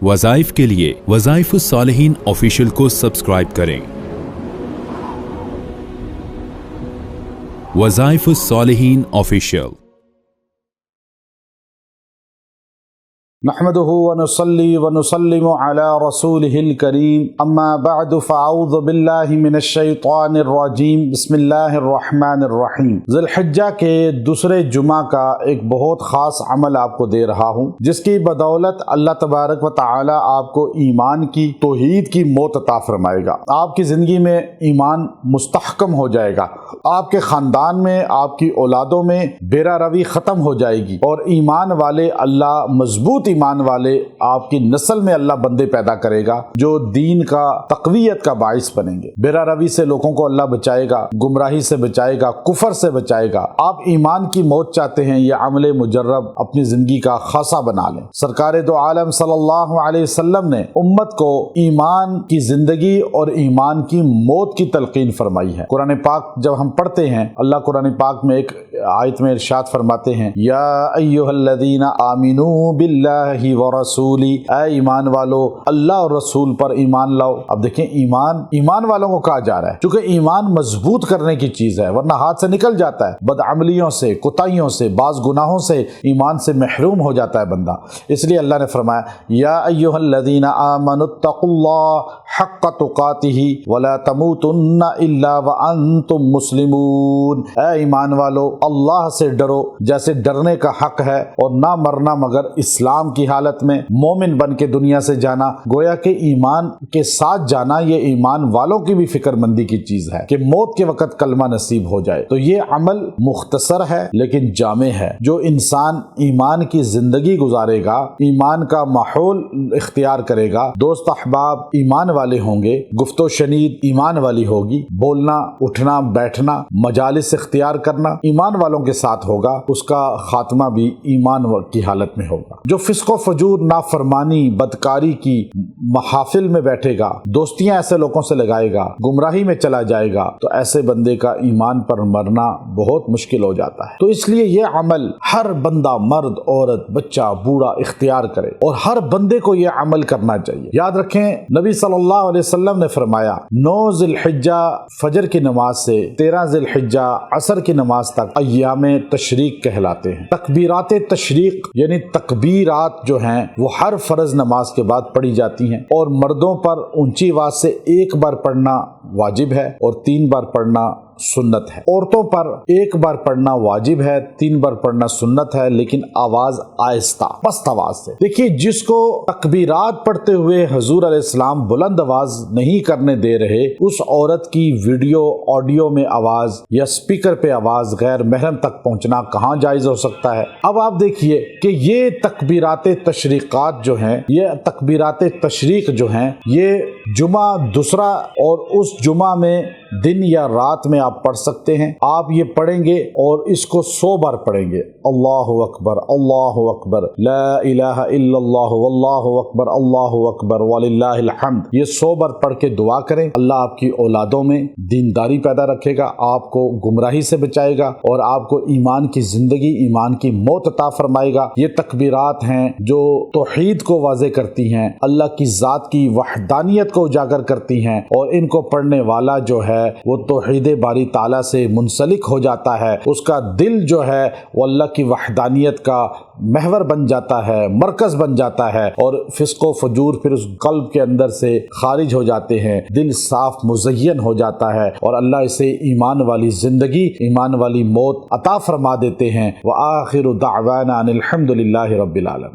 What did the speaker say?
वज़ाइफ के लिए वज़ाइफुस्सालिहीन ऑफिशियल को सब्सक्राइब करें। वज़ाइफुस्सालिहीन ऑफिशियल। नहमदुहु व नुसल्ली व नुसल्लिमु अला रसूलिहिल करीम, अम्मा बअदु फ़अऊज़ु बिल्लाहि मिनश शैतानिर रजीम, बिस्मिल्लाहिर रहमानिर रहीम। ज़ुल्हिज्जा के दूसरे जुमा का एक बहुत ख़ास अमल आपको दे रहा हूँ, जिसकी बदौलत अल्लाह तबारक व तआला आपको ईमान की, तौहीद की मौत अता फरमाएगा। आपकी ज़िंदगी में ईमान मुस्तहकम हो जाएगा, आपके ख़ानदान में, आपकी औलादों में बेरा रवी ख़त्म हो जाएगी और ईमान वाले अल्लाह, मजबूत ईमान वाले आपकी नस्ल में अल्लाह बंदे पैदा करेगा जो दीन का, तक़वियत का बाइस बनेंगे। बेरा रवी से लोगों को अल्लाह बचाएगा, गुमराही से बचाएगा, कुफर से बचाएगा। आप ईमान की मौत चाहते हैं, ये अमल मुजर्रब अपनी जिंदगी का खासा बना लें। सरकार दो आलम सल्लल्लाहु अलैहि वसल्लम ने उम्मत को ईमान की जिंदगी और ईमान की मौत की तलकीन फरमाई है। कुरान पाक जब हम पढ़ते हैं, अल्लाह कुरान पाक में एक आयत में इरशाद फरमाते हैं, या अय्युहल्लज़ीना आमिनू बिल्लाहि व रसूली, ऐ ईमान वालो अल्लाह और रसूल पर ईमान लाओ। अब देखें, ईमान वालों को कहा जा रहा है, क्योंकि ईमान मजबूत करने की चीज है, वरना हाथ से निकल जाता है। बदअमलियों से, कुताहियों से, बाज गुनाहों से ईमान से महरूम हो जाता है बंदा। इसलिए अल्लाह ने फरमाया, या अय्युहल्लज़ीना आमनुत्तकुल्लाह हक़्क़ तुक़ातिही वला तमूतुन्ना इल्ला व अंतुम मुस्लिमून। ऐ ईमान वालो अल्लाह से डरो जैसे डरने का हक है, और ना मरना मगर इस्लाम की हालत में, मोमिन बन के दुनिया से जाना। गोया के ईमान के साथ जाना ये ईमान वालों की भी फिक्रमंदी की चीज है कि मौत के वक्त कलमा नसीब हो जाए। तो ये अमल मुख्तसर है लेकिन जामे है। जो इंसान ईमान की जिंदगी गुजारेगा, ईमान का माहौल इख्तियार करेगा, दोस्त अहबाब ईमान वाले होंगे, गुफ्तो शनीद ईमान वाली होगी, बोलना, उठना, बैठना, मजालिस इख्तियार करना ईमान वालों के साथ होगा, उसका खात्मा भी ईमान की हालत में होगा। जो फिस्को फजूर, नाफरमानी, बदकारी की महफिल में बैठेगा, दोस्तियां ऐसे लोगों से लगाएगा, गुमराही में चला जाएगा, तो ऐसे बंदे का ईमान पर मरना बहुत मुश्किल हो जाता है। तो इसलिए यह अमल हर बंदा, मर्द, औरत, बच्चा, बूढ़ा इख्तियार करे और हर बंदे को यह अमल करना चाहिए। याद रखें, नबी सल्लल्लाहु अलैहि वसल्लम ने फरमाया, 9 ज़िलहिज्जा फजर की नमाज से 13 ज़िलहिज्जा असर की नमाज तक अय्यामे तशरीक कहलाते हैं। तकबीरात तशरीक यानी तकबीरात जो हैं वो हर फर्ज नमाज के बाद पढ़ी जाती हैं, और मर्दों पर ऊंची आवाज से एक बार पढ़ना वाजिब है और 3 बार पढ़ना सुन्नत है। औरतों पर 1 बार पढ़ना वाजिब है, 3 बार पढ़ना सुन्नत है, लेकिन आवाज आहिस्ता, मस्त आवाज से। देखिए, जिसको तकबीरात पढ़ते हुए हुजूर अलैहिस्सलाम बुलंद आवाज नहीं करने दे रहे, उस औरत की वीडियो, ऑडियो में आवाज या स्पीकर पे आवाज गैर महरम तक पहुंचना कहाँ जायज हो सकता है। अब आप देखिए कि ये तकबीरात तशरीकात जो हैं, ये तकबीरात तशरीक जो हैं, ये जुमा दूसरा और उस जुमा में दिन या रात में आप पढ़ सकते हैं। आप ये पढ़ेंगे और इसको 100 बार पढ़ेंगे। अल्लाहु अकबर, अल्लाहु अकबर, ला इलाहा इल्लल्लाह, वल्लाहु अकबर, अल्लाहु अकबर, वलिल्लाहिल हम्द। ये 100 बार पढ़ के दुआ करें। अल्लाह आपकी औलादों में दीनदारी पैदा रखेगा, आपको गुमराही से बचाएगा और आपको ईमान की जिंदगी, ईमान की मौत अता फरमाएगा। ये तकबीरात हैं जो तौहीद को वाज़े करती हैं, अल्लाह की ज़ात की वहदानियत को उजागर करती हैं, और इनको पढ़ने वाला जो है वो तौहीद बारी ताला से मुंसलिक हो जाता है। उसका दिल जो है वो अल्लाह की वहदानियत का महवर बन जाता है, मरकज बन जाता है, और फिस्को फजूर फिर उस कल्ब के अंदर से खारिज हो जाते हैं। दिल साफ मुज़य्यन हो जाता है और अल्लाह इसे ईमान वाली जिंदगी, ईमान वाली मौत अता फरमा देते हैं। व आखिरु दावाना अनिल हम्दुलिल्लाहि रब्बिल आलमीन।